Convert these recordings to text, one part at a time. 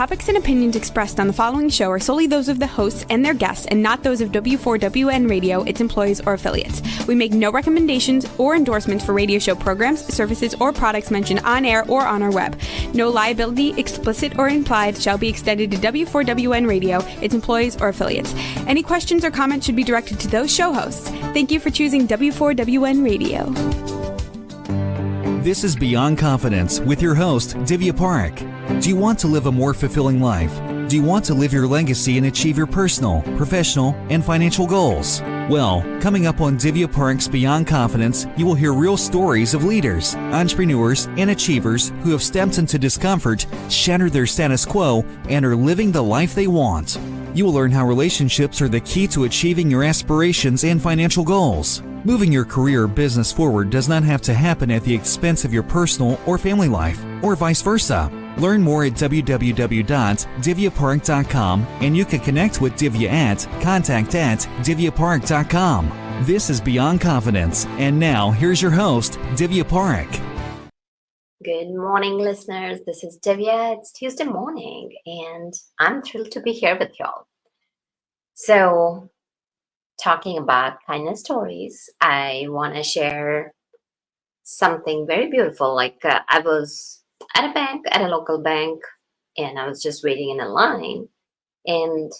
topics and opinions expressed on the following show are solely those of the hosts and their guests and not those of W4WN Radio, its employees, or affiliates. We make no recommendations or endorsements for radio show programs, services, or products mentioned on air or on our web. No liability, explicit or implied, shall be extended to W4WN Radio, its employees, or affiliates. Any questions or comments should be directed to those show hosts. Thank you for choosing W4WN Radio. This is Beyond Confidence with your host, Divya Parekh. Do you want to live a more fulfilling life? Do you want to live your legacy and achieve your personal, professional, and financial goals? Well, coming up on Divya Parekh's Beyond Confidence, you will hear real stories of leaders, entrepreneurs, and achievers who have stepped into discomfort, shattered their status quo, and are living the life they want. You will learn how relationships are the key to achieving your aspirations and financial goals. Moving your career or business forward does not have to happen at the expense of your personal or family life, or vice versa. Learn more at www.divyaparekh.com, and you can connect with Divya at contact@divyaparekh.com. This is Beyond Confidence, and now here's your host, Divya Parekh. Good morning, listeners. This is Divya. It's Tuesday morning, and I'm thrilled to be here with y'all. So, talking about kindness stories, I want to share something very beautiful. I was at a bank, at a local bank, and I was just waiting in a line. And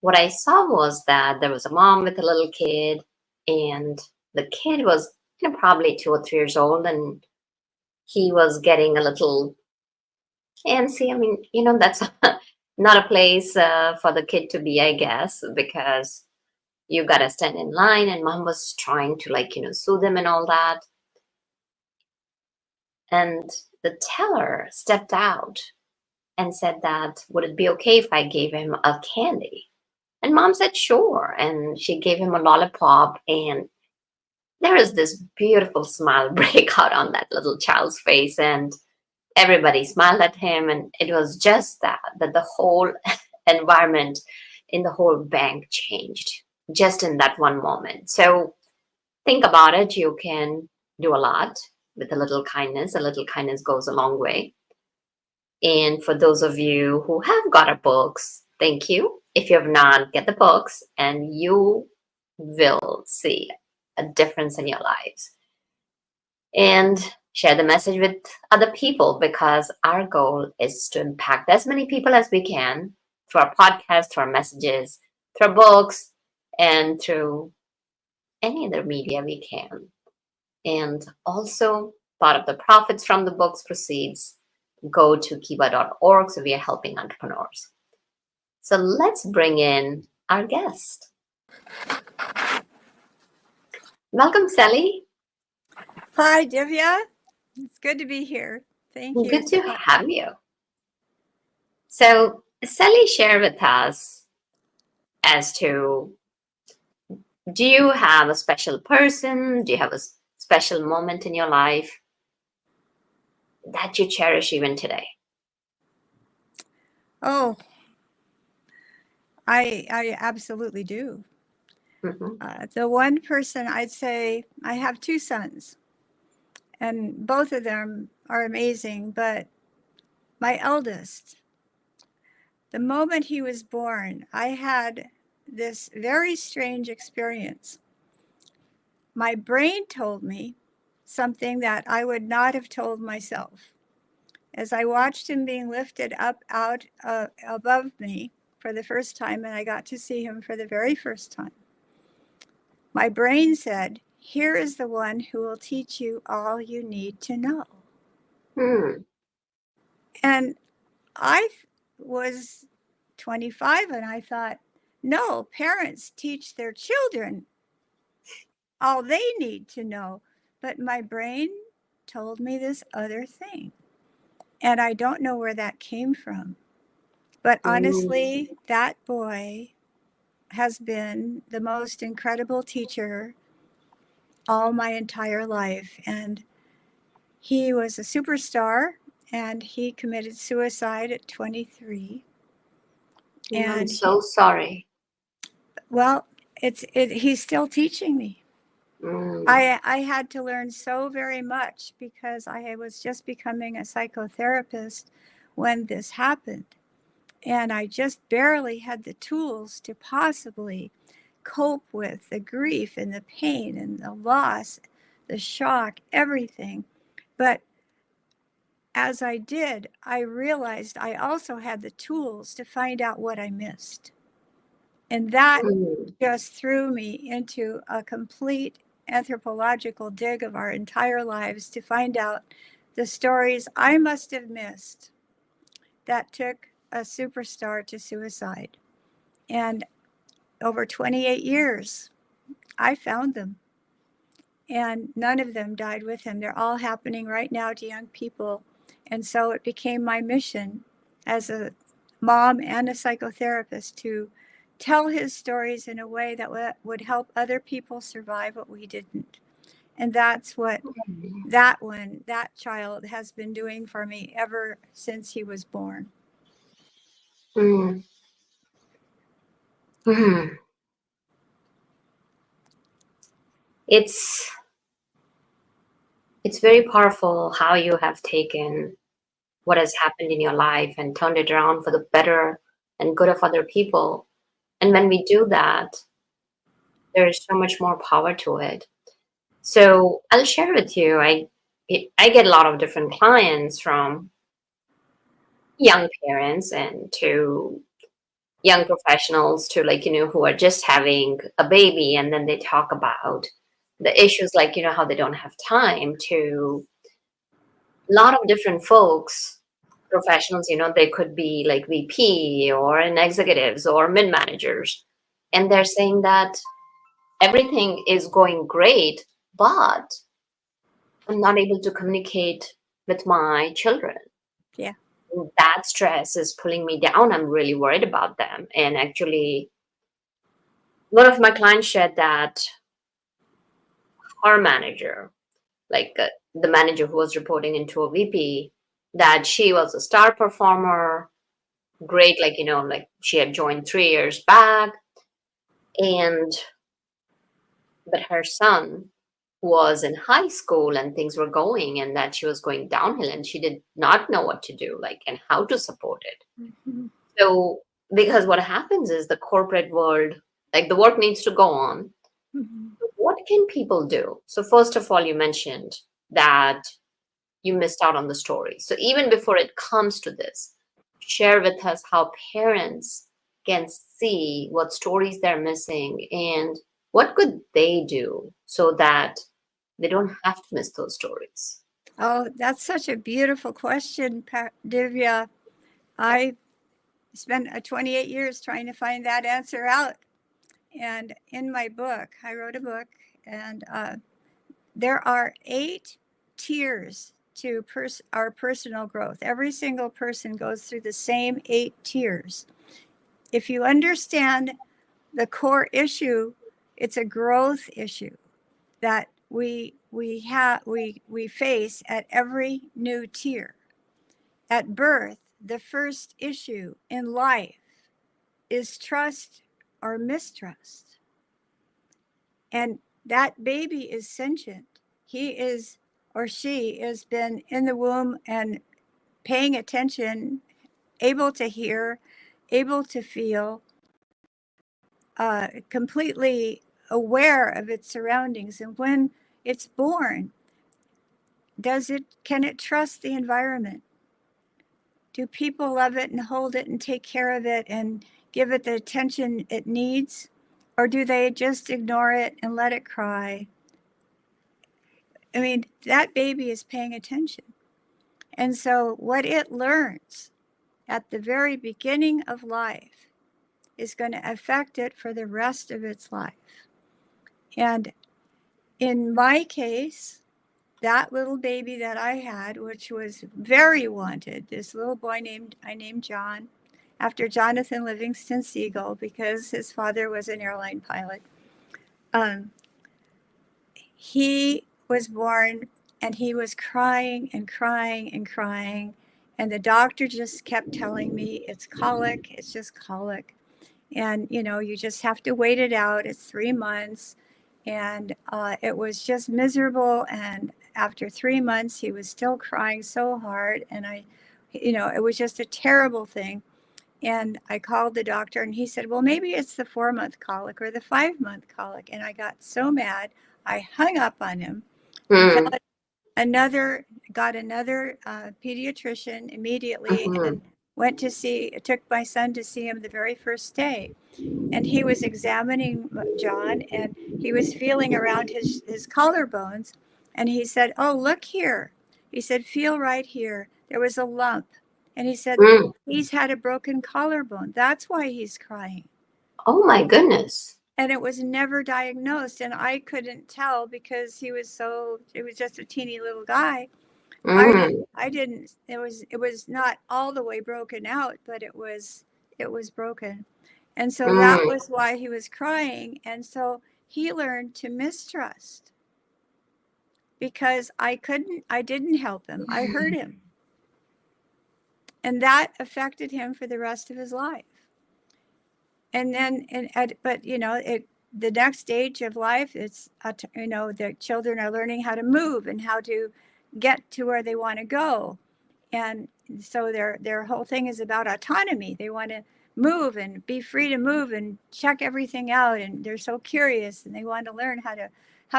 what I saw was that there was a mom with a little kid, and the kid was, probably 2 or 3 years old, and he was getting a little antsy. That's not a place for the kid to be, I guess, because you got to stand in line, and mom was trying to soothe him and all that. And the teller stepped out and said that, would it be okay if I gave him a candy? And mom said, sure. And she gave him a lollipop, and there was this beautiful smile break out on that little child's face, and everybody smiled at him. And it was just that the whole environment in the whole bank changed just in that one moment. So think about it. You can do a lot with a little kindness. A little kindness goes a long way. And for those of you who have got our books, thank you. If you have not, get the books, and you will see a difference in your lives. And share the message with other people, because our goal is to impact as many people as we can through our podcast, through our messages, through our books, and through any other media we can. And also, part of the profits from the books proceeds go to kiva.org, so we are helping entrepreneurs. So let's bring in our guest. Welcome, Sally. Hi, Divya. It's good to be here. Thank you. Good to have you. So, Sally, share with us as to, do you have a special person? Do you have a special moment in your life that you cherish even today? Oh, I absolutely do. Mm-hmm. The one person, I'd say, I have 2 sons, and both of them are amazing. But my eldest, the moment he was born, I had this very strange experience. My brain told me something that I would not have told myself. As I watched him being lifted up out above me for the first time, and I got to see him for the very first time, my brain said, here is the one who will teach you all you need to know. And I was 25, and I thought, no, parents teach their children all they need to know. But my brain told me this other thing. And I don't know where that came from. But honestly, that boy has been the most incredible teacher all my entire life. And he was a superstar, and he committed suicide at 23. And I'm so sorry. Well, he's still teaching me. I had to learn so very much, because I was just becoming a psychotherapist when this happened. And I just barely had the tools to possibly cope with the grief and the pain and the loss, the shock, everything. But as I did, I realized I also had the tools to find out what I missed. And that just threw me into a complete anthropological dig of our entire lives to find out the stories I must have missed that took a superstar to suicide. And over 28 years, I found them. And none of them died with him. They're all happening right now to young people. And so it became my mission as a mom and a psychotherapist to tell his stories in a way that would help other people survive what we didn't. And that's what that child has been doing for me ever since he was born. Mm. Mhm. It's very powerful how you have taken what has happened in your life and turned it around for the better and good of other people. And when we do that, there is so much more power to it. So I'll share with you. I get a lot of different clients, from young parents and to young professionals to, like, who are just having a baby, and then they talk about the issues, like, how they don't have time, to a lot of different folks, professionals, they could be like VP or an executives or mid managers, and they're saying that everything is going great, but I'm not able to communicate with my children. Yeah. That stress is pulling me down. I'm really worried about them. And actually, one of my clients shared that her manager, like the manager who was reporting into a VP, that she was a star performer, great, like, like she had joined 3 years back. And, but her son was in high school and things were going, and that she was going downhill and she did not know what to do, like, and how to support it. Mm-hmm. So, because what happens is the corporate world, like, the work needs to go on. Mm-hmm. What can people do? So, first of all, you mentioned that you missed out on the story. So, even before it comes to this, share with us how parents can see what stories they're missing and what could they do so that they don't have to miss those stories. Oh, that's such a beautiful question, Divya. I spent 28 years trying to find that answer out. And in my book, I wrote a book, and there are 8 tiers to our personal growth. Every single person goes through the same 8 tiers. If you understand the core issue, it's a growth issue that we face at every new tier. At birth, the first issue in life is trust or mistrust. And that baby is sentient. He is, or she has been in the womb and paying attention, able to hear, able to feel, completely aware of its surroundings. And when it's born, can it trust the environment? Do people love it and hold it and take care of it and give it the attention it needs? Or do they just ignore it and let it cry? I mean, that baby is paying attention. And so what it learns at the very beginning of life is going to affect it for the rest of its life. And in my case, that little baby that I had, which was very wanted, this little boy I named John, after Jonathan Livingston Seagull, because his father was an airline pilot. He was born and he was crying and crying and crying. And the doctor just kept telling me it's colic, it's just colic. And, you just have to wait it out. It's 3 months. And it was just miserable. And after 3 months, he was still crying so hard. And it was just a terrible thing. And I called the doctor and he said, well, maybe it's the 4-month colic or the 5-month colic. And I got so mad, I hung up on him and Mm. got another pediatrician immediately Mm-hmm. and took my son to see him the very first day. And he was examining John and he was feeling around his collarbones. And he said, oh, look here. He said, feel right here. There was a lump. And he said, Mm. he's had a broken collarbone. That's why he's crying. Oh my goodness. And it was never diagnosed. And I couldn't tell because it was just a teeny little guy. Mm. I didn't, it was not all the way broken out, but it was broken. And so that Mm. was why he was crying. And so he learned to mistrust because I didn't help him. I hurt him. And that affected him for the rest of his life. And then, but the next stage of life, it's, the children are learning how to move and how to get to where they want to go. And so their whole thing is about autonomy. They want to move and be free to move and check everything out. And they're so curious and they want to learn how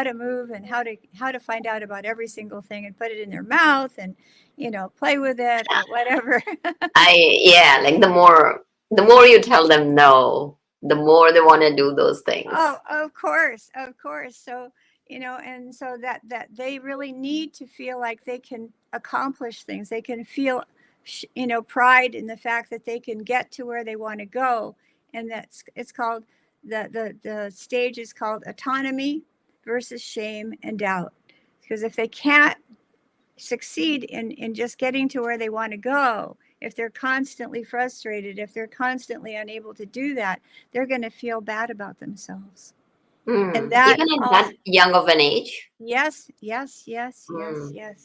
to move and how to find out about every single thing and put it in their mouth and, play with it or whatever. Yeah, like the more you tell them no, the more they want to do those things. Oh, of course, of course. So, and so that they really need to feel like they can accomplish things. They can feel, pride in the fact that they can get to where they want to go. And it's called, the stage is called autonomy versus shame and doubt. Because if they can't succeed in just getting to where they want to go, if they're constantly frustrated, if they're constantly unable to do that, they're going to feel bad about themselves. And that Even at also, that young of an age. yes. Mm.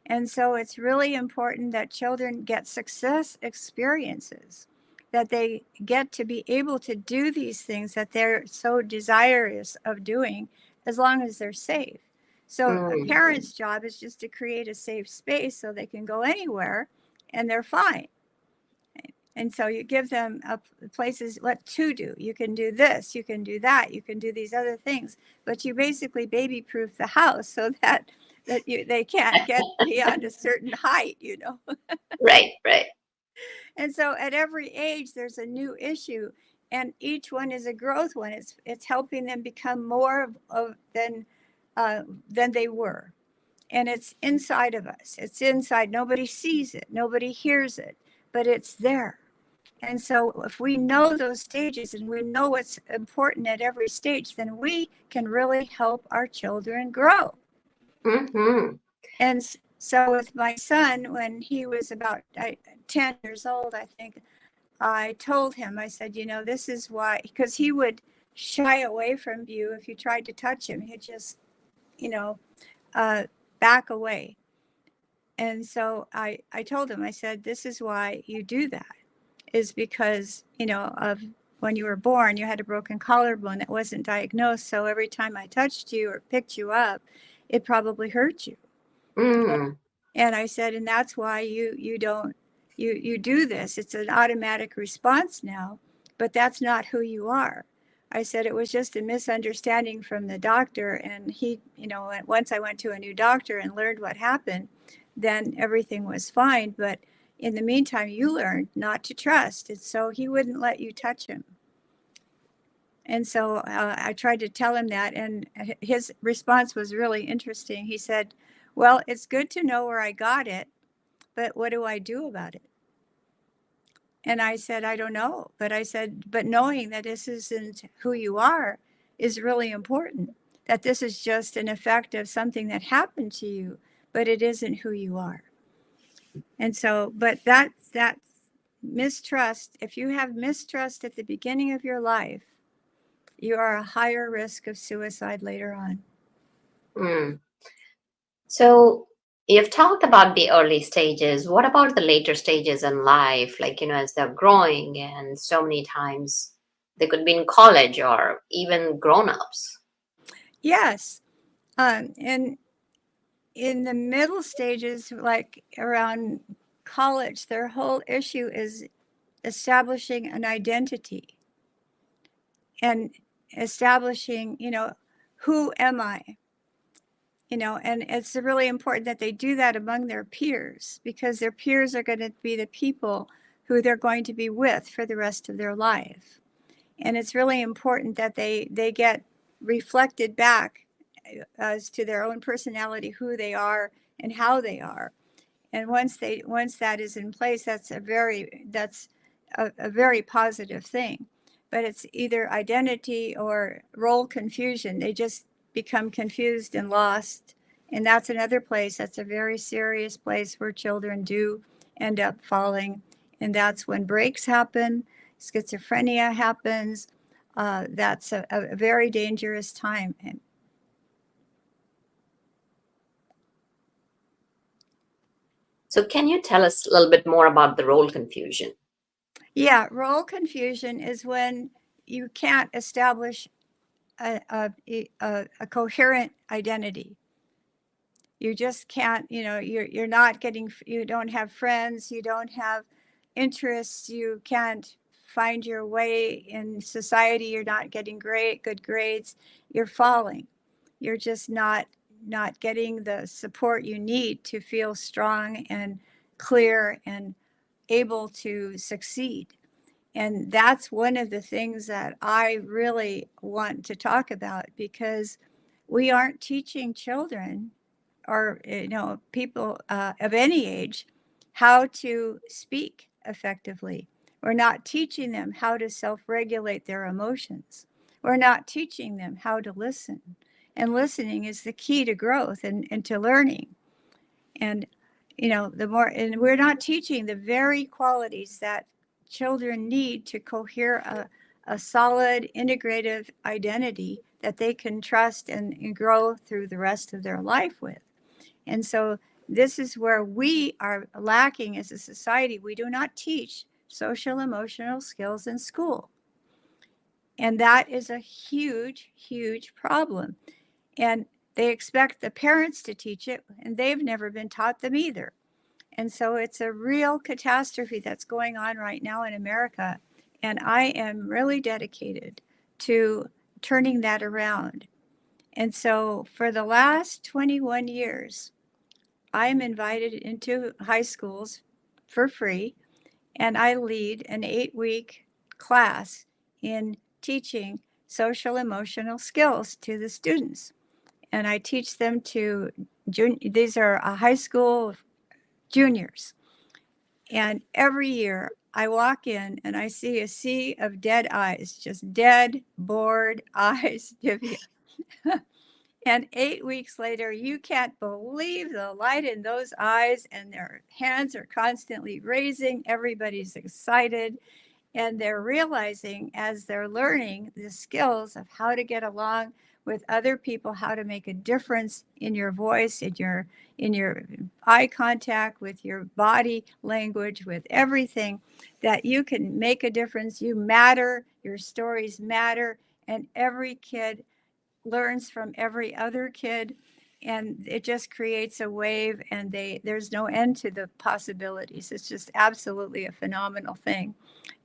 And so it's really important that children get success experiences, that they get to be able to do these things that they're so desirous of doing, as long as they're safe. So a Mm. parent's job is just to create a safe space so they can go anywhere and they're fine. And so you give them places what to do. You can do this, you can do that, you can do these other things, but you basically baby-proof the house so that they can't get beyond a certain height, Right. And so at every age, there's a new issue, and each one is a growth one. It's helping them become more than they were, and it's inside of us. It's inside. Nobody sees it. Nobody hears it, but it's there. And so if we know those stages and we know what's important at every stage, then we can really help our children grow. Mm-hmm. And so with my son, when he was about 10 years old, I think, I told him, I said, this is why, because he would shy away from you if you tried to touch him. He'd just, back away. And so I told him, I said, this is why you do that, is because, of when you were born, you had a broken collarbone that wasn't diagnosed. So every time I touched you or picked you up, it probably hurt you. Mm. And I said, and that's why you don't, you do this. It's an automatic response now, but that's not who you are. I said, it was just a misunderstanding from the doctor. And he, once I went to a new doctor and learned what happened, then everything was fine. But in the meantime, you learned not to trust. And so he wouldn't let you touch him. And so I tried to tell him that. And his response was really interesting. He said, well, it's good to know where I got it, but what do I do about it? And I said, I don't know. But I said, but knowing that this isn't who you are is really important, that this is just an effect of something that happened to you, but it isn't who you are. And so, but that mistrust, if you have mistrust at the beginning of your life, you are a higher risk of suicide later on. Mm. So you've talked about the early stages. What about the later stages in life? Like, as they're growing and so many times they could be in college or even grown-ups. Yes. And in the middle stages, like around college, their whole issue is establishing an identity and establishing, who am I? And it's really important that they do that among their peers, because their peers are going to be the people who they're going to be with for the rest of their life. And it's really important that they get reflected back as to their own personality, who they are and how they are. And once that is in place, that's a very positive thing. But it's either identity or role confusion. They just become confused and lost. And that's another place. That's a very serious place where children do end up falling. And that's when breaks happen, schizophrenia happens. That's a very dangerous time. So can you tell us a little bit more about the role confusion? Yeah, role confusion is when you can't establish a coherent identity. You just can't, you're not getting, you don't have friends, you don't have interests, you can't find your way in society, you're not getting good grades, you're falling. You're just not getting the support you need to feel strong and clear and able to succeed. And that's one of the things that I really want to talk about, because we aren't teaching children or people of any age how to speak effectively. We're not teaching them how to self-regulate their emotions. We're not teaching them how to listen. And listening is the key to growth and to learning. And and we're not teaching the very qualities that children need to cohere a solid integrative identity that they can trust and grow through the rest of their life with. And so this is where we are lacking as a society. We do not teach social emotional skills in school. And that is a huge, huge problem. And they expect the parents to teach it, and they've never been taught them either. And so it's a real catastrophe that's going on right now in America. And I am really dedicated to turning that around. And so for the last 21 years, I am invited into high schools for free, and I lead an 8-week class in teaching social emotional skills to the students. And I teach them to, these are high school juniors. And every year I walk in and I see a sea of dead eyes, just dead, bored eyes, Divya. And 8 weeks later, you can't believe the light in those eyes, and their hands are constantly raising. Everybody's excited. And they're realizing, as they're learning the skills of how to get along with other people, how to make a difference in your voice, in your eye contact, with your body language, with everything, that you can make a difference. You matter, your stories matter, and every kid learns from every other kid, and it just creates a wave, and there's no end to the possibilities. It's just absolutely a phenomenal thing.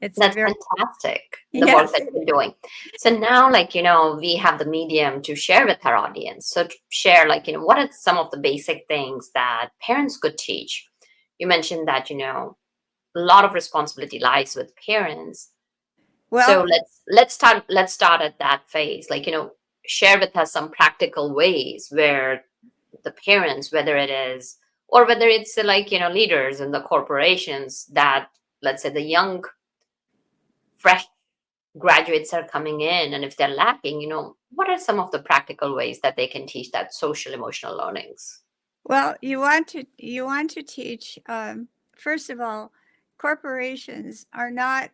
That's fantastic, the Yes. work that you're doing. So now, we have the medium to share with our audience. So to share, what are some of the basic things that parents could teach? You mentioned that, a lot of responsibility lies with parents. Well, so let's start at that phase. Share with us some practical ways where the parents, whether it's leaders in the corporations, that, let's say, the young fresh graduates are coming in, and if they're lacking, what are some of the practical ways that they can teach that social emotional learnings? Well, you want to teach, first of all, corporations are not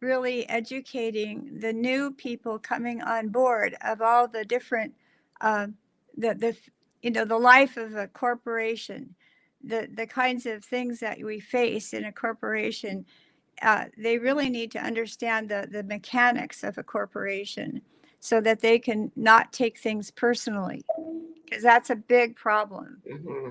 really educating the new people coming on board of all the different, the life of a corporation, the kinds of things that we face in a corporation. They really need to understand the mechanics of a corporation, so that they can not take things personally, because that's a big problem. Mm-hmm.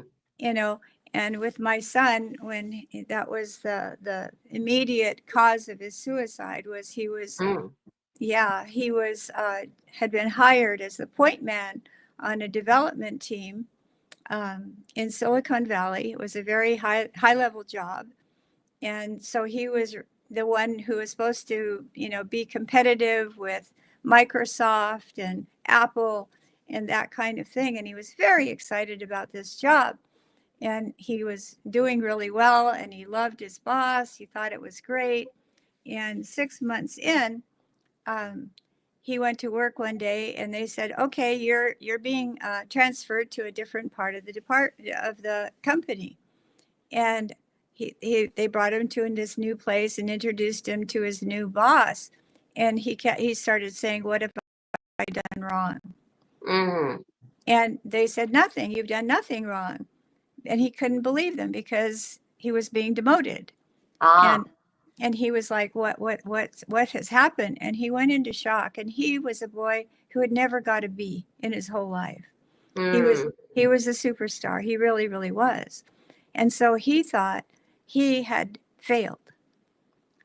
And with my son, when that was the immediate cause of his suicide, was he was, he was had been hired as the point man on a development team in Silicon Valley. It was a very high level job, and so he was the one who was supposed to, be competitive with Microsoft and Apple and that kind of thing. And he was very excited about this job. And he was doing really well, and he loved his boss. He thought it was great. And 6 months in, he went to work one day, and they said, "Okay, you're being transferred to a different part of the company." And they brought him to this new place and introduced him to his new boss. And he started saying, "What have I done wrong?" And they said, "Nothing. You've done nothing wrong." And he couldn't believe them because he was being demoted. And he was like, what has happened? And he went into shock. And he was a boy who had never got a B in his whole life. He was a superstar. He really, really was. And so he thought he had failed,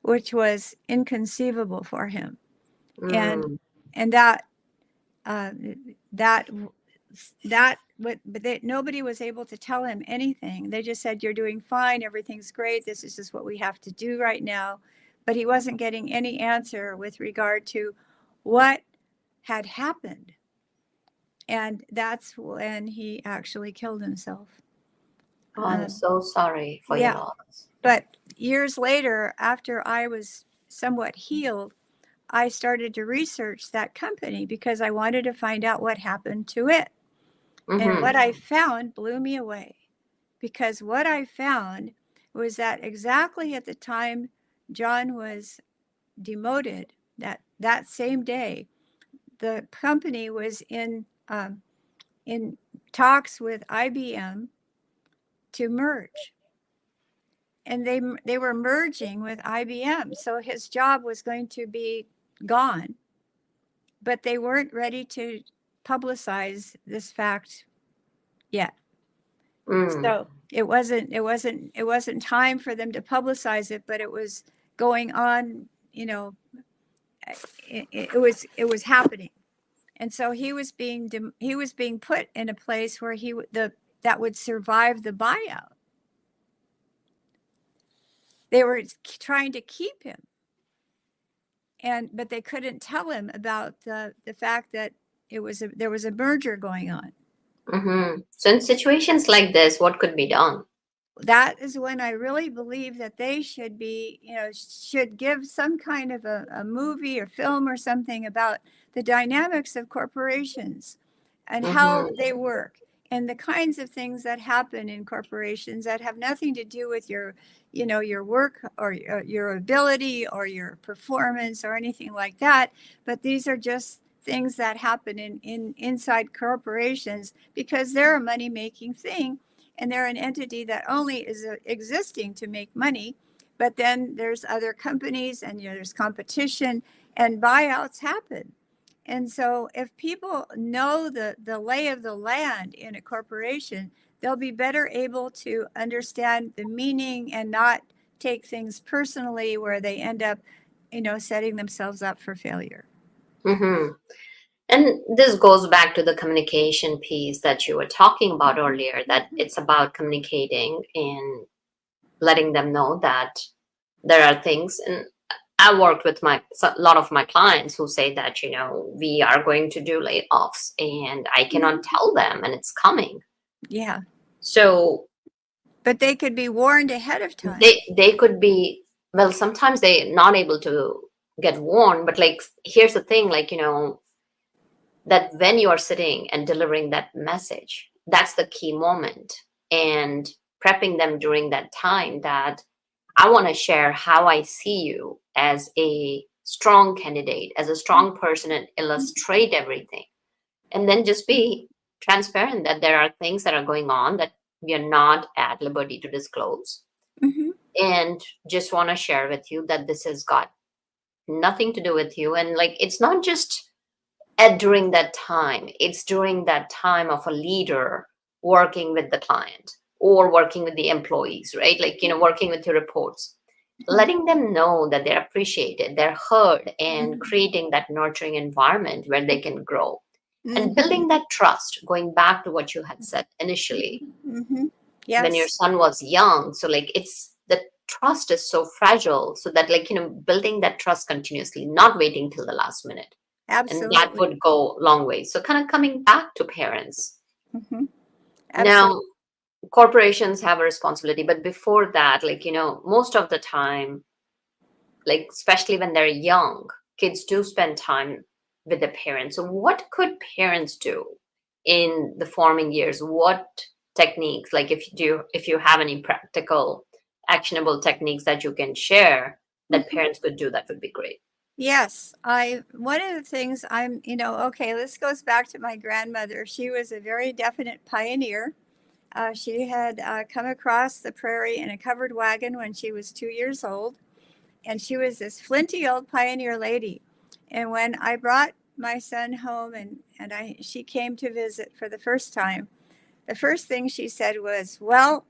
which was inconceivable for him. And nobody was able to tell him anything. They just said, "You're doing fine. Everything's great. This is just what we have to do right now." But he wasn't getting any answer with regard to what had happened. And that's when he actually killed himself. Oh, I'm so sorry for your loss. But years later, after I was somewhat healed, I started to research that company because I wanted to find out what happened to it. And what I found blew me away, because what I found was that exactly at the time John was demoted, that same day, the company was in talks with IBM to merge. And they were merging with IBM. So his job was going to be gone, but they weren't ready to publicize this fact yet. So it wasn't time for them to publicize it, but it was going on, it was happening. And so he was being put in a place where that would survive the buyout. They were trying to keep him, but they couldn't tell him about the fact that there was a merger going on. So in situations like this, what could be done? That is when I really believe that they should give some kind of a movie or film or something about the dynamics of corporations and how they work, and the kinds of things that happen in corporations that have nothing to do with your work or your ability or your performance or anything like that. But these are just things that happen inside corporations because they're a money-making thing, and they're an entity that only is existing to make money. But then there's other companies, and there's competition, and buyouts happen. And so if people know the lay of the land in a corporation, they'll be better able to understand the meaning and not take things personally where they end up, setting themselves up for failure. And this goes back to the communication piece that you were talking about earlier, that it's about communicating and letting them know that there are things. And I worked with a lot of my clients who say that, we are going to do layoffs and I cannot tell them, and it's coming. Yeah. So. But they could be warned ahead of time. They could be, well, sometimes they're not able to get warned, but here's the thing, that when you are sitting and delivering that message, that's the key moment, and prepping them during that time that I want to share how I see you as a strong candidate, as a strong person, and illustrate everything. And then just be transparent that there are things that are going on that we are not at liberty to disclose. And just want to share with you that this has got nothing to do with you. And it's not just during that time, it's during that time of a leader working with the client or working with the employees, right? Like, working with your reports, letting them know that they're appreciated, they're heard, and creating that nurturing environment where they can grow and building that trust, going back to what you had said initially when your Yes, son was young. So like it's the trust is so fragile, so that like building that trust continuously, not waiting till the last minute, and that absolutely. would go long way. So kind of coming back to parents hmm now, Absolutely. corporations have a responsibility, but before that, like most of the time, like especially when they're young, kids do spend time with their parents. So what could parents do in the forming years? What techniques, like if you have any practical actionable techniques that you can share that Mhm. parents could do, that would be great. Yes, one of the things okay, this goes back to my grandmother. She was a very definite pioneer. She had come across the prairie in a covered wagon when she was 2 years old, and she was this flinty old pioneer lady. And when I brought my son home and she came to visit for the first time, the first thing she said was, "Well,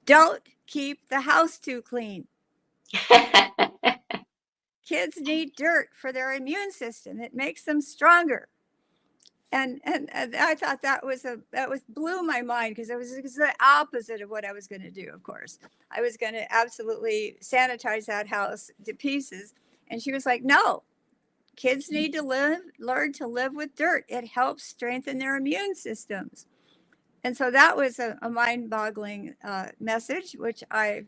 don't keep the house too clean. Kids need dirt for their immune system. It makes them stronger." And I thought that was blew my mind because it was the opposite of what I was going to do. Of course, I was going to absolutely sanitize that house to pieces. And she was like, "No, kids need to learn to live with dirt. It helps strengthen their immune systems." And so that was a mind-boggling message, which I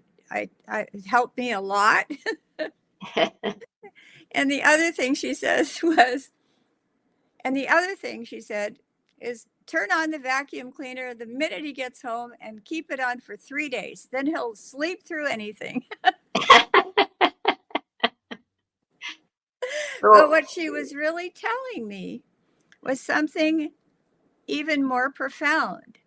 helped me a lot. And the other thing she says was, And the other thing she said is turn on the vacuum cleaner the minute he gets home and keep it on for 3 days. Then he'll sleep through anything. But So what she was really telling me was something even more profound.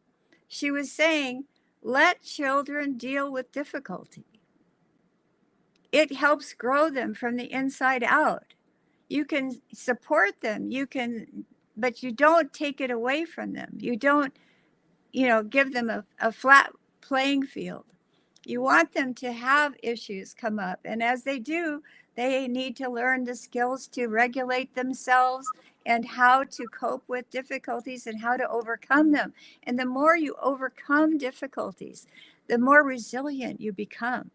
She was saying, let children deal with difficulty. It helps grow them from the inside out. You can support them, but you don't take it away from them. You don't give them a flat playing field. You want them to have issues come up. And as they do, they need to learn the skills to regulate themselves and how to cope with difficulties and how to overcome them. And the more you overcome difficulties, the more resilient you become.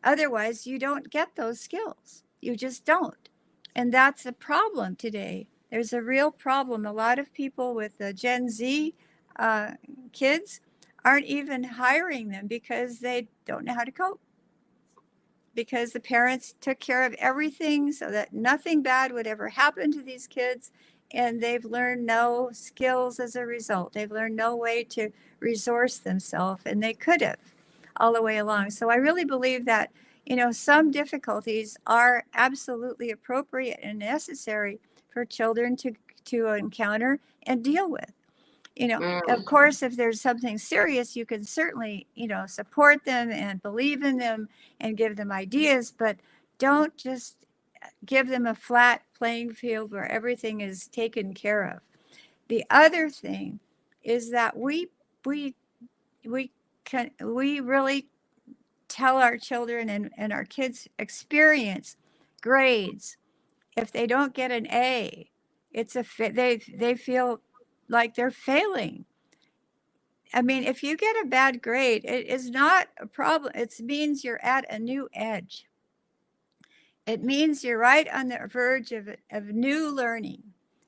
Otherwise, you don't get those skills. You just don't. And that's a problem today. There's a real problem. A lot of people with the Gen Z uh, kids aren't even hiring them because they don't know how to cope. Because the parents took care of everything so that nothing bad would ever happen to these kids. And they've learned no skills as a result. They've learned no way to resource themselves, and they could have all the way along. So I really believe that, some difficulties are absolutely appropriate and necessary for children to encounter and deal with. Of mm, course, if there's something serious, you can certainly, support them and believe in them and give them ideas, but don't just give them a flat playing field where everything is taken care of. The other thing is that we we really tell our children and our kids experience grades. If they don't get an A, they feel like they're failing. I mean, if you get a bad grade, it is not a problem. It means you're at a new edge. It means you're right on the verge of new learning.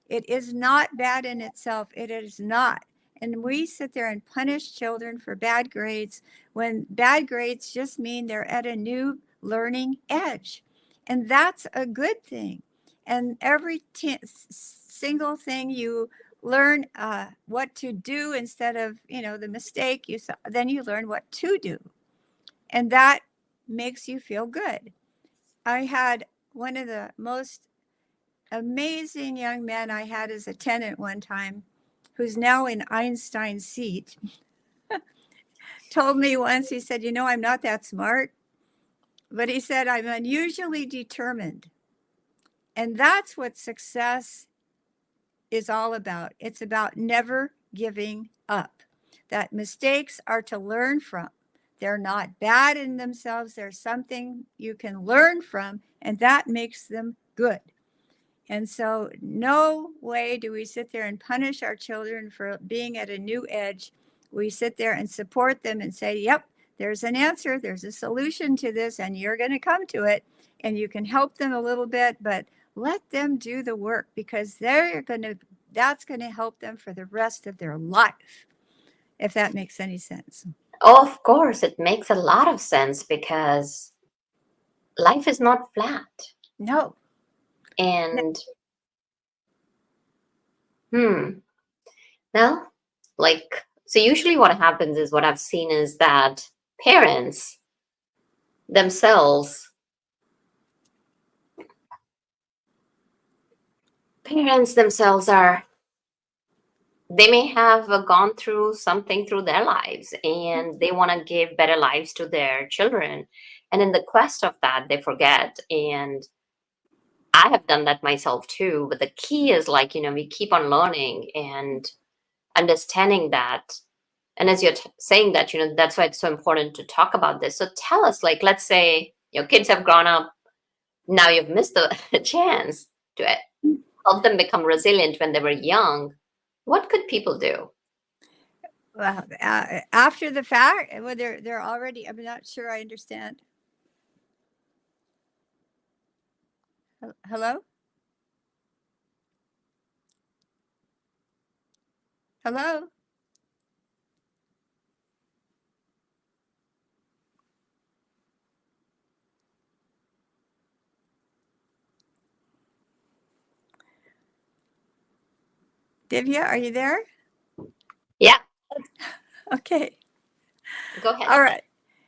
It is not bad in itself. It is not. And we sit there and punish children for bad grades when bad grades just mean they're at a new learning edge. And that's a good thing. And every single thing you learn what to do instead of, the mistake you saw, then you learn what to do. And that makes you feel good. I had one of the most amazing young men I had as a tenant one time, who's now in Einstein's seat, told me once, he said, I'm not that smart, but he said, I'm unusually determined. And that's what success is all about. It's about never giving up. that mistakes are to learn from. They're not bad in themselves. There's something you can learn from, and that makes them good. And so no way do we sit there and punish our children for being at a new edge. We sit there and support them and say, yep, there's an answer, there's a solution to this, and you're going to come to it, and you can help them a little bit, but let them do the work, because that's going to help them for the rest of their life, if that makes any sense. Oh, of course, it makes a lot of sense, because life is not flat. No. And well, like, so usually what happens is, what I've seen is that parents themselves are, they may have gone through something through their lives, and they want to give better lives to their children, and in the quest of that they forget. And I have done that myself too, but the key is, like, we keep on learning and understanding that. And as you're saying that, that's why it's so important to talk about this. So tell us, like, let's say your kids have grown up, now you've missed the chance to help them become resilient when they were young. What could people do? Well, after the fact, well, they're already, I'm not sure I understand. Hello? Hello? Divya, are you there? Yeah, Okay. go ahead. All right.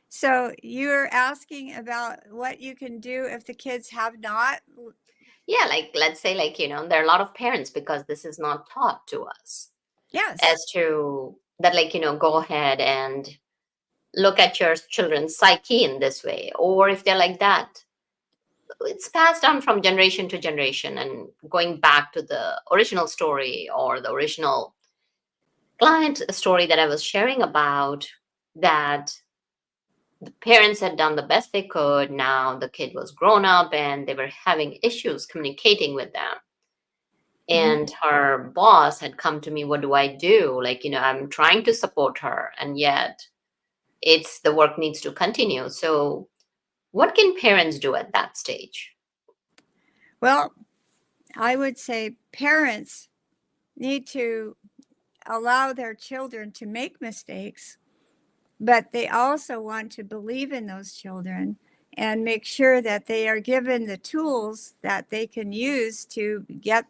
So you're asking about what you can do if the kids have not. Yeah, like, let's say, like, there are a lot of parents, because this is not taught to us, Yes. as to that, like, go ahead and look at your children's psyche in this way. Or if they're like that, it's passed down from generation to generation, and going back to the original story, or the original client story that I was sharing about, that the parents had done the best they could. Now the kid was grown up, and they were having issues communicating with them. And her boss had come to me, what do I do? Like, I'm trying to support her, and yet the work needs to continue. So what can parents do at that stage? Well, I would say parents need to allow their children to make mistakes, but they also want to believe in those children and make sure that they are given the tools that they can use to get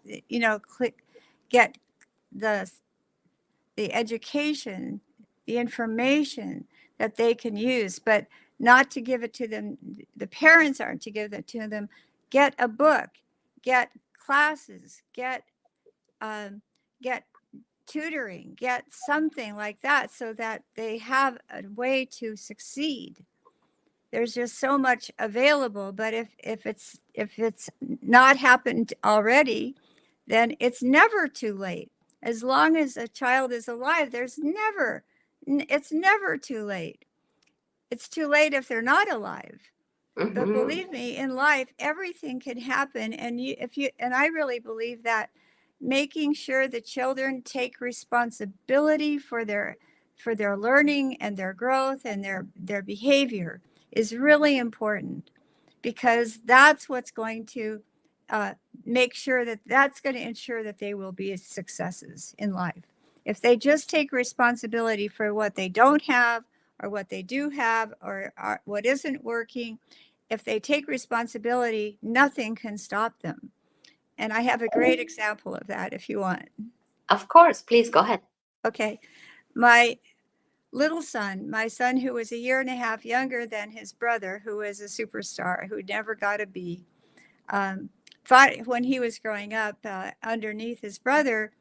the education, the information that they can use, but not to give it to them. The parents aren't to give it to them. Get a book, get classes, get tutoring, get something like that, so that they have a way to succeed. There's just so much available, but if it's not happened already, then it's never too late. As long as a child is alive, it's never too late. It's too late if they're not alive. But believe me, in life, everything can happen. And I really believe that making sure the children take responsibility for their learning and their growth and their behavior is really important, because that's what's going to make sure that's going to ensure that they will be successes in life. If they just take responsibility for what they don't have, or what they do have, or what isn't working, if they take responsibility, nothing can stop them. And I have a great example of that if you want. Of course, please go ahead. Okay. My little son, my son who was a year and a half younger than his brother, who was a superstar, who never got a B, thought when he was growing up underneath his brother,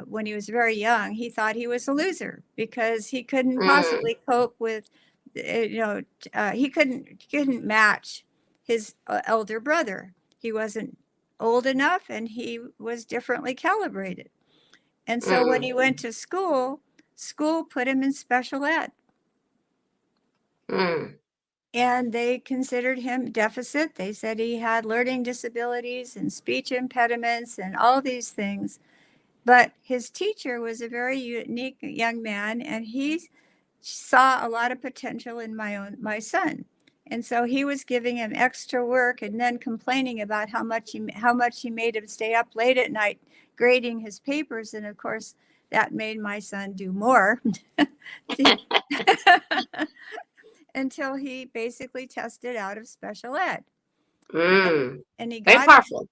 when he was very young, he thought he was a loser because he couldn't possibly cope with, he couldn't match his elder brother. He wasn't old enough, and he was differently calibrated. And so when he went to school school put him in special ed. Mm. And they considered him deficit. They said he had learning disabilities and speech impediments and all these things. But his teacher was a very unique young man, and he saw a lot of potential in my son. And so he was giving him extra work and then complaining about how much he made him stay up late at night grading his papers. And of course, that made my son do more. Until he basically tested out of special ed. Mm. And he Very got powerful.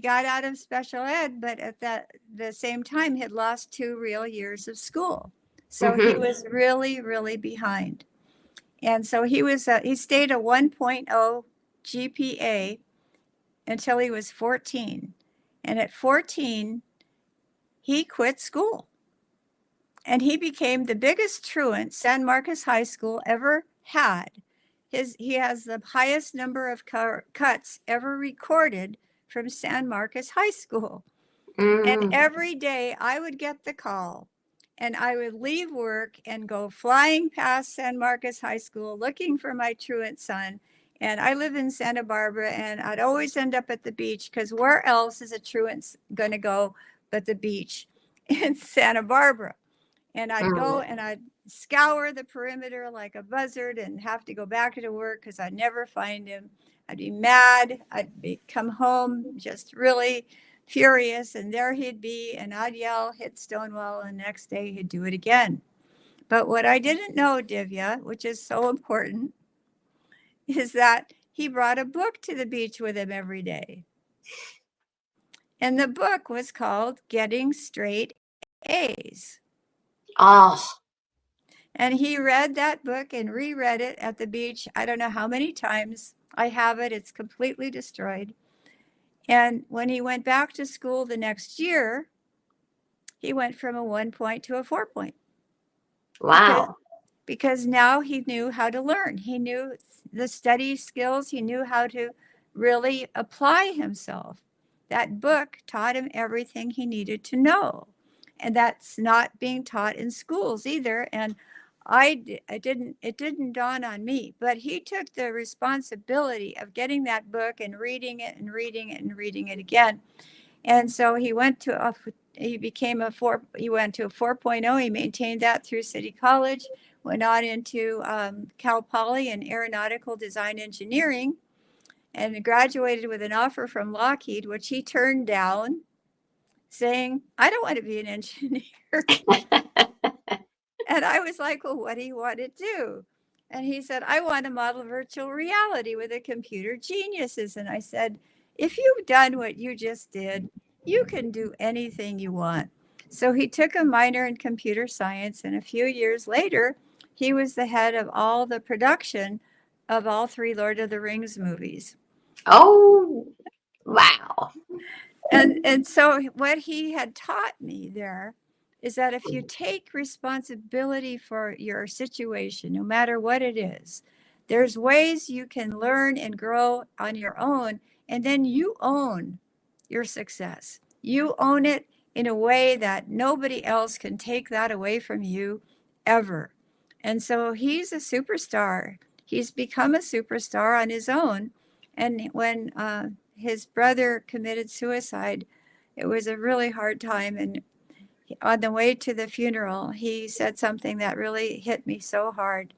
out of special ed, but at the same time had lost 2 real years of school. So he was really, really behind. And so he stayed a 1.0 GPA until he was 14. And at 14, he quit school. And he became the biggest truant San Marcos High School ever had. He has the highest number of cuts ever recorded from San Marcos High School. And every day I would get the call and I would leave work and go flying past San Marcos High School looking for my truant son. And I live in Santa Barbara, and I'd always end up at the beach, because where else is a truant going to go but the beach in Santa Barbara? And I'd go and I'd scour the perimeter like a buzzard and have to go back to work because I'd never find him. I'd be mad. Come home just really furious, and there he'd be, and I'd yell, hit Stonewall, and the next day he'd do it again. But what I didn't know, Divya, which is so important, is that he brought a book to the beach with him every day. And the book was called Getting Straight A's. Oh. And he read that book and reread it at the beach. I don't know how many times. I have it. It's completely destroyed. And when he went back to school the next year, he went from a 1 point to a 4 point. Wow. Because now he knew how to learn. He knew the study skills. He knew how to really apply himself. That book taught him everything he needed to know. And that's not being taught in schools either. And it didn't dawn on me, but he took the responsibility of getting that book and reading it and reading it and reading it again. And so he went to a 4.0. He maintained that through City College, went on into Cal Poly in aeronautical design engineering, and graduated with an offer from Lockheed, which he turned down, saying, I don't want to be an engineer. And I was like, well, what do you want to do? And he said, I want to model virtual reality with the computer geniuses. And I said, if you've done what you just did, you can do anything you want. So he took a minor in computer science, and a few years later, he was the head of all the production of all 3 Lord of the Rings movies. Oh, wow. And so what he had taught me there is that if you take responsibility for your situation, no matter what it is, there's ways you can learn and grow on your own, and then you own your success. You own it in a way that nobody else can take that away from you ever. And so he's a superstar. He's become a superstar on his own. And when his brother committed suicide, it was a really hard time. And on the way to the funeral, he said something that really hit me so hard.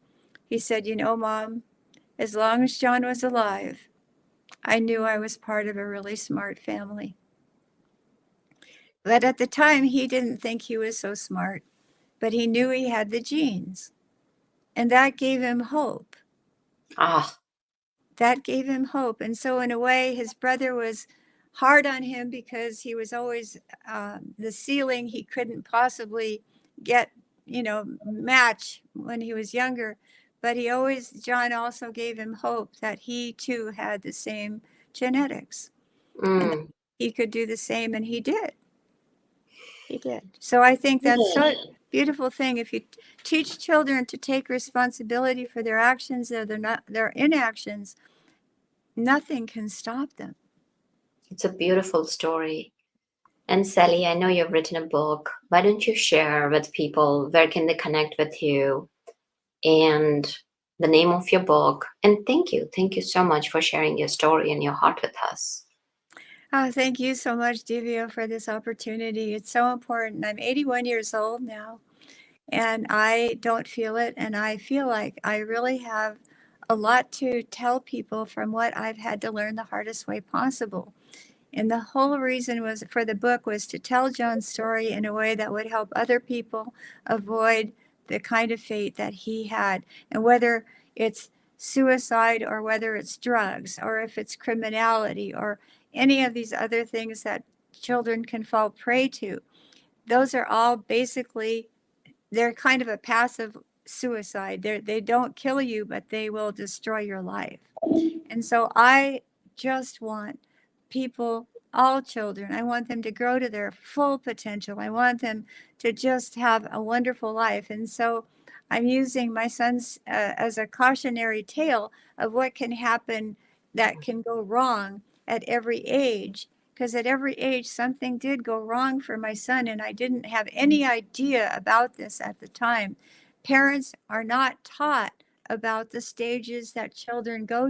He said, you know, Mom, as long as John was alive, I knew I was part of a really smart family. But at the time, he didn't think he was so smart, but he knew he had the genes. And that gave him hope. Ah. That gave him hope. And so in a way, his brother was hard on him because he was always the ceiling he couldn't possibly get, match when he was younger. But John also gave him hope that he too had the same genetics. And that he could do the same, and he did. He did. So I think that's so beautiful thing. If you teach children to take responsibility for their actions or their inactions, nothing can stop them. It's a beautiful story. And Sally, I know you've written a book. Why don't you share with people where can they connect with you and the name of your book? And thank you. Thank you so much for sharing your story and your heart with us. Oh, thank you so much, Divya, for this opportunity. It's so important. I'm 81 years old now, and I don't feel it. And I feel like I really have a lot to tell people from what I've had to learn the hardest way possible. And the whole reason was for the book was to tell John's story in a way that would help other people avoid the kind of fate that he had. And whether it's suicide or whether it's drugs or if it's criminality or any of these other things that children can fall prey to, those are all basically, they're kind of a passive suicide. They don't kill you, but they will destroy your life. And so I just want people, all children, I want them to grow to their full potential. I want them to just have a wonderful life. And so I'm using my sons as a cautionary tale of what can happen that can go wrong at every age. Because at every age, something did go wrong for my son, and I didn't have any idea about this at the time. Parents are not taught about the stages that children go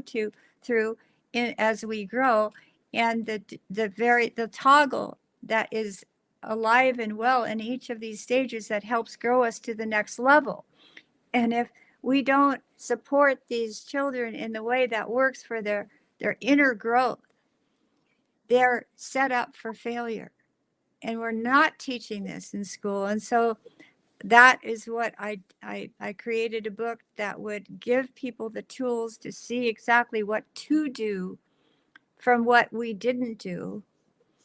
through as we grow, and the toggle that is alive and well in each of these stages that helps grow us to the next level. And if we don't support these children in the way that works for their inner growth, they're set up for failure. And we're not teaching this in school. And so that is what I created a book that would give people the tools to see exactly what to do from what we didn't do.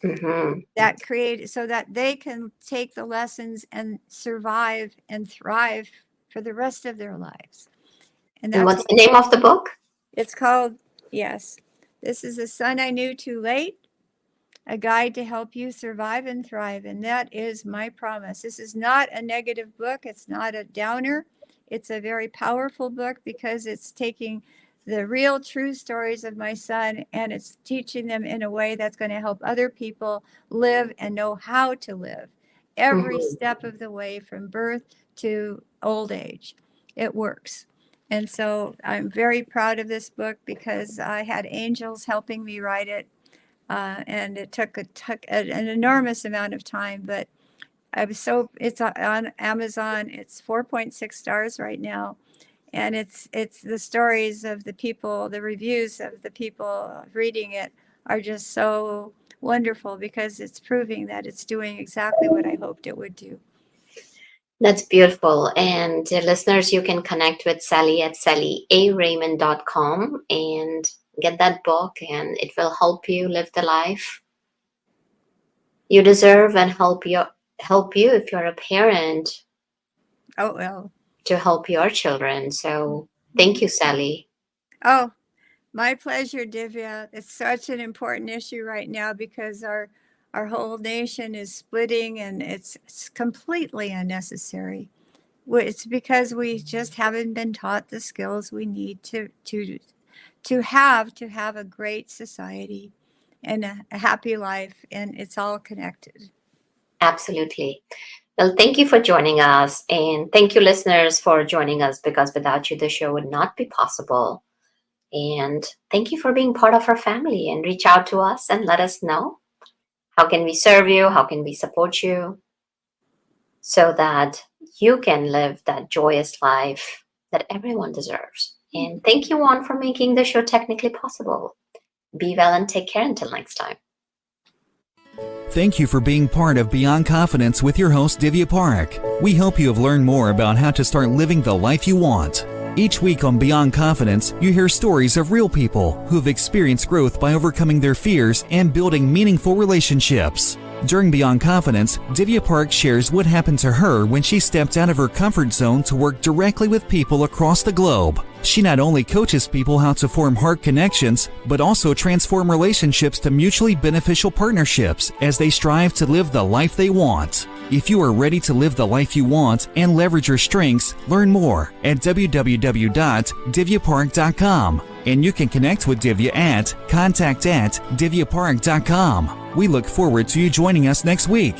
Mm-hmm. That create so that they can take the lessons and survive and thrive for the rest of their lives. And what's the name of the book? It's called, yes, This is the Son I Knew Too Late, a guide to help you survive and thrive. And that is my promise. This is not a negative book. It's not a downer. It's a very powerful book because it's taking the real true stories of my son and it's teaching them in a way that's going to help other people live and know how to live every step of the way from birth to old age. It works. And so I'm very proud of this book because I had angels helping me write it. And it took an enormous amount of time, but it's on Amazon. It's 4.6 stars right now. And it's the stories of the people, the reviews of the people reading it are just so wonderful because it's proving that it's doing exactly what I hoped it would do. That's beautiful. And listeners, you can connect with Sally at sallyaraymond.com and get that book, and it will help you live the life you deserve and help you if you're a parent. Oh, well. To help your children. So thank you, Sally. Oh, my pleasure, Divya. It's such an important issue right now because our whole nation is splitting and it's completely unnecessary. It's because we just haven't been taught the skills we need to have a great society and a happy life, and it's all connected. Absolutely. Well, thank you for joining us, and thank you, listeners, for joining us, because without you, the show would not be possible. And thank you for being part of our family, and reach out to us and let us know how can we serve you, how can we support you, so that you can live that joyous life that everyone deserves. And thank you, Juan, for making the show technically possible. Be well and take care until next time. Thank you for being part of Beyond Confidence with your host, Divya Parekh. We hope you have learned more about how to start living the life you want. Each week on Beyond Confidence, you hear stories of real people who have experienced growth by overcoming their fears and building meaningful relationships. During Beyond Confidence, Divya Parekh shares what happened to her when she stepped out of her comfort zone to work directly with people across the globe. She not only coaches people how to form heart connections, but also transform relationships to mutually beneficial partnerships as they strive to live the life they want. If you are ready to live the life you want and leverage your strengths, learn more at www.divyaparekh.com. And you can connect with Divya at contact@divyapark.com. We look forward to you joining us next week.